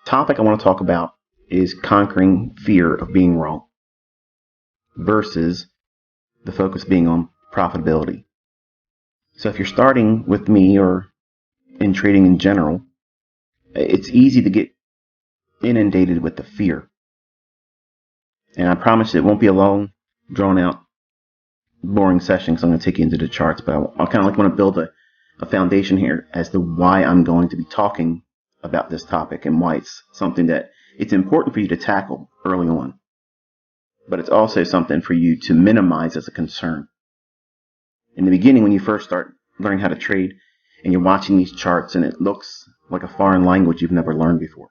topic I want to talk about is conquering fear of being wrong versus the focus being on profitability. So if you're starting with me or in trading in general, it's easy to get inundated with the fear. And I promise it won't be a long, drawn out, boring session because I'm going to take you into the charts, but I kind of want to build a foundation here as to why I'm going to be talking about this topic and why it's something that it's important for you to tackle early on. But it's also something for you to minimize as a concern. In the beginning, when you first start learning how to trade and you're watching these charts and it looks like a foreign language you've never learned before.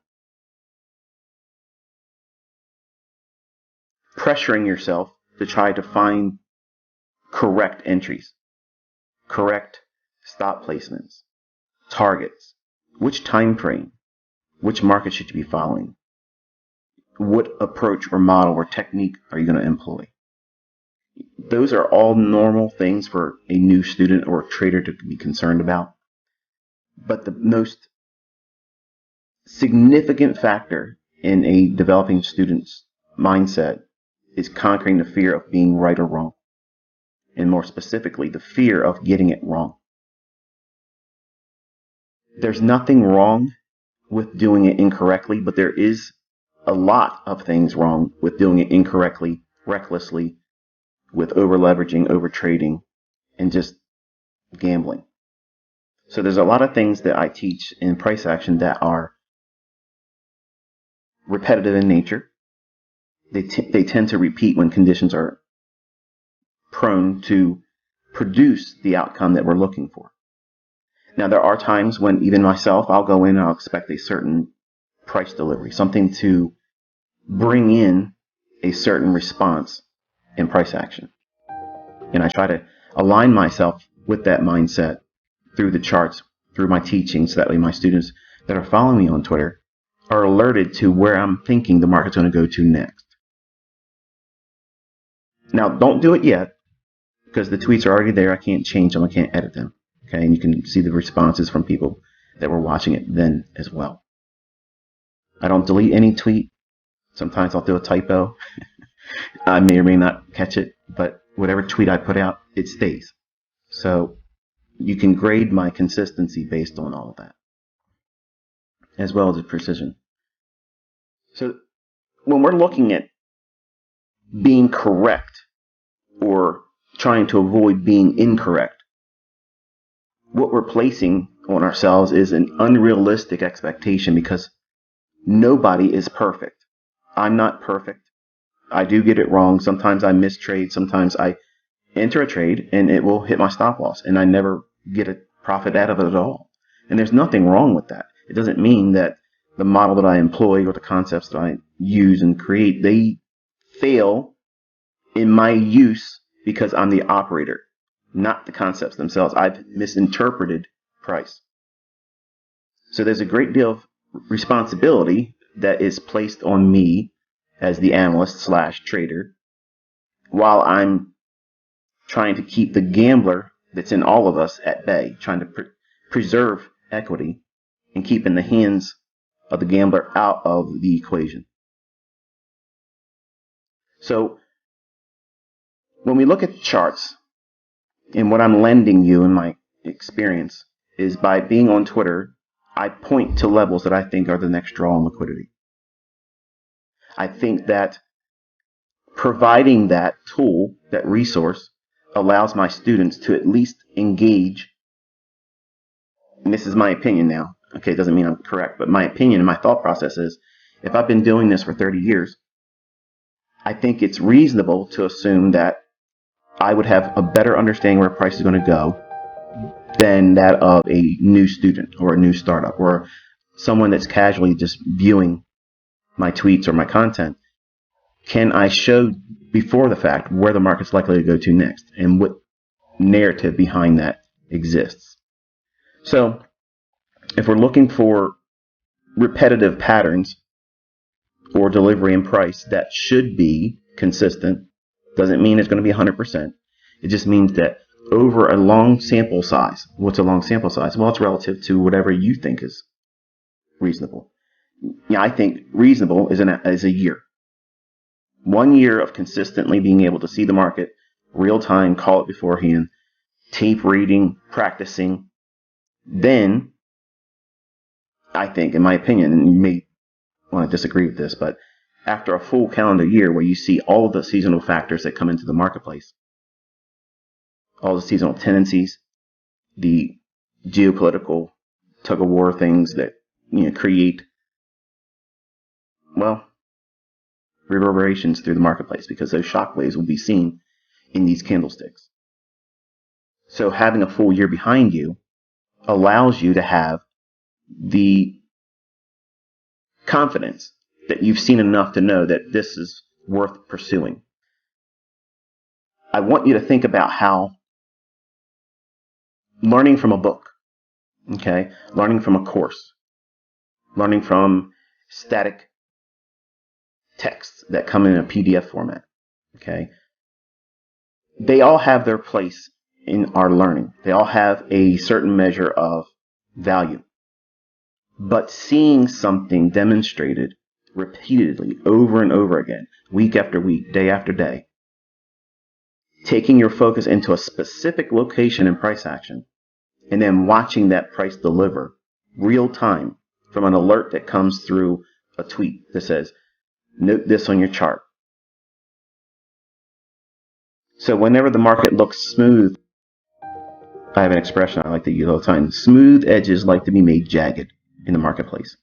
Pressuring yourself to try to find correct entries, correct stop placements, targets, which time frame, which market should you be following, what approach or model or technique are you going to employ. Those are all normal things for a new student or trader to be concerned about. But the most significant factor in a developing student's mindset is conquering the fear of being right or wrong. And more specifically, the fear of getting it wrong. There's nothing wrong with doing it incorrectly, but there is a lot of things wrong with doing it incorrectly, recklessly, with over leveraging, over trading, and just gambling. So there's a lot of things that I teach in price action that are repetitive in nature. They tend to repeat when conditions are prone to produce the outcome that we're looking for. Now, there are times when even myself, I'll go in and I'll expect a certain price delivery, something to bring in a certain response in price action. And I try to align myself with that mindset through the charts, through my teachings, so that way my students that are following me on Twitter are alerted to where I'm thinking the market's going to go to next. Now, don't do it yet, because the tweets are already there. I can't change them. I can't edit them. Okay, and you can see the responses from people that were watching it then as well. I don't delete any tweet. Sometimes I'll do a typo. I may or may not catch it, but whatever tweet I put out, it stays. So you can grade my consistency based on all of that, as well as the precision. So when we're looking at being correct or trying to avoid being incorrect, what we're placing on ourselves is an unrealistic expectation because nobody is perfect. I'm not perfect. I do get it wrong. Sometimes I mistrade. Sometimes I enter a trade and it will hit my stop loss and I never get a profit out of it at all. And there's nothing wrong with that. It doesn't mean that the model that I employ or the concepts that I use and create, they fail in my use because I'm the operator, not the concepts themselves. I've misinterpreted price. So there's a great deal of responsibility that is placed on me as the analyst / trader while I'm trying to keep the gambler that's in all of us at bay, trying to preserve equity and keeping the hands of the gambler out of the equation. So when we look at charts, and what I'm lending you in my experience is by being on Twitter, I point to levels that I think are the next draw on liquidity. I think that providing that tool, that resource, allows my students to at least engage. And this is my opinion now. Okay, it doesn't mean I'm correct, but my opinion and my thought process is, if I've been doing this for 30 years, I think it's reasonable to assume that I would have a better understanding where price is going to go than that of a new student or a new startup or someone that's casually just viewing my tweets or my content. Can I show before the fact where the market's likely to go to next and what narrative behind that exists? So if we're looking for repetitive patterns or delivery and price that should be consistent, doesn't mean it's going to be 100%. It just means that over a long sample size. What's a long sample size? Well, it's relative to whatever you think is reasonable. I think reasonable is a year. 1 year of consistently being able to see the market real time, call it beforehand, tape reading, practicing. Then, I think, in my opinion, and you may want to disagree with this, but after a full calendar year where you see all of the seasonal factors that come into the marketplace, all the seasonal tendencies, the geopolitical tug of war things that create, well, reverberations through the marketplace, because those shock waves will be seen in these candlesticks. So having a full year behind you allows you to have the confidence that you've seen enough to know that this is worth pursuing. I want you to think about how learning from a book, okay, learning from a course, learning from static texts that come in a PDF format, okay, they all have their place in our learning. They all have a certain measure of value. But seeing something demonstrated repeatedly over and over again, week after week, day after day, taking your focus into a specific location and price action, and then watching that price deliver real time from an alert that comes through a tweet that says, note this on your chart. So whenever the market looks smooth, I have an expression I like to use all the time. Smooth edges like to be made jagged in the marketplace.